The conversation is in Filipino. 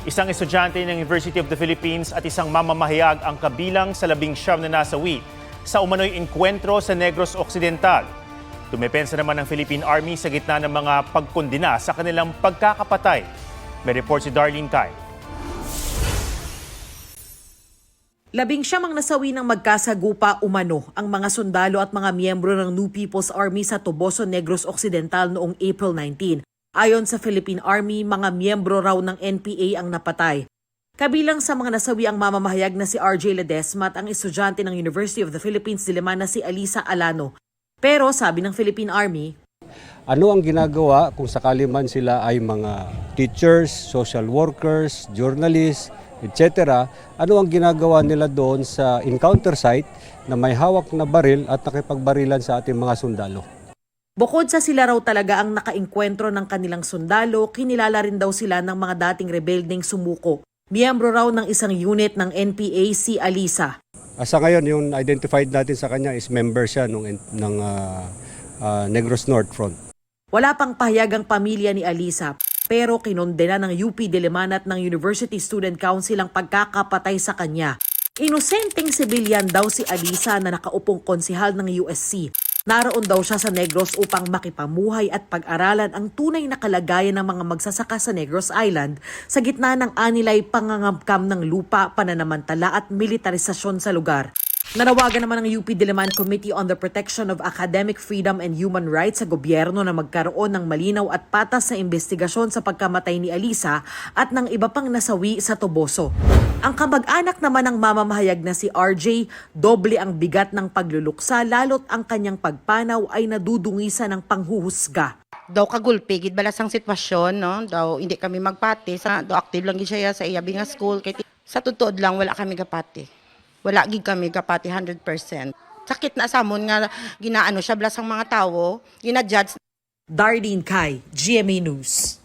Isang estudyante ng University of the Philippines at isang mamamahayag ang kabilang sa 19 na nasawi sa umano'y enkwentro sa Negros Occidental. Dumepensa naman ng Philippine Army sa gitna ng mga pagkondena sa kanilang pagkakapatay. May report si Darlene Kai. 19 ang nasawi ng magkasagupa umano ang mga sundalo at mga miyembro ng New People's Army sa Toboso, Negros Occidental noong April 19. Ayon sa Philippine Army, mga miyembro raw ng NPA ang napatay. Kabilang sa mga nasawi ang mamamahayag na si RJ Ledesma at ang estudyante ng University of the Philippines Diliman na si Alisa Alano. Pero sabi ng Philippine Army, ano ang ginagawa kung sakali man sila ay mga teachers, social workers, journalists, etc. Ano ang ginagawa nila doon sa encounter site na may hawak na baril at nakipagbarilan sa ating mga sundalo? bukod sa sila raw talaga ang nakaengkwentro ng kanilang sundalo, kinilala rin daw sila ng mga dating rebeldeng sumuko. Miyembro raw ng isang unit ng NPA si Alisa. Sa ngayon, yung identified natin sa kanya is member siya ng Negros North Front. Wala pang pahayag ang pamilya ni Alisa, pero kinondena ng UP Diliman at ng University Student Council ang pagkakapatay sa kanya. Inosenteng sibilyan daw si Alisa na nakaupong konsihal ng USC. Naroon daw siya sa Negros upang makipamuhay at pag-aralan ang tunay na kalagayan ng mga magsasaka sa Negros Island sa gitna ng anilay pangangamkam ng lupa, pananamantala at militarisasyon sa lugar. Nanawagan naman ng UP Diliman Committee on the Protection of Academic Freedom and Human Rights sa gobyerno na magkaroon ng malinaw at patas na investigasyon sa pagkamatay ni Alisa at ng iba pang nasawi sa Toboso. Ang kamag-anak naman ng mamamahayag na si RJ, doble ang bigat ng pagluluksa lalo't ang kanyang pagpanaw ay nadudungisan ng panghuhusga. Daw kagulpi, gid balas ang sitwasyon, no? Daw hindi kami magpati, daw active lang gid siya sa iyabi nga school. Kay sa tutuod lang wala kami gapati. Wala gid kami kapati 100%. Sakit na samon nga ginaano siya blas ang mga tawo, gina-judge. Darlene Kai, GMA News.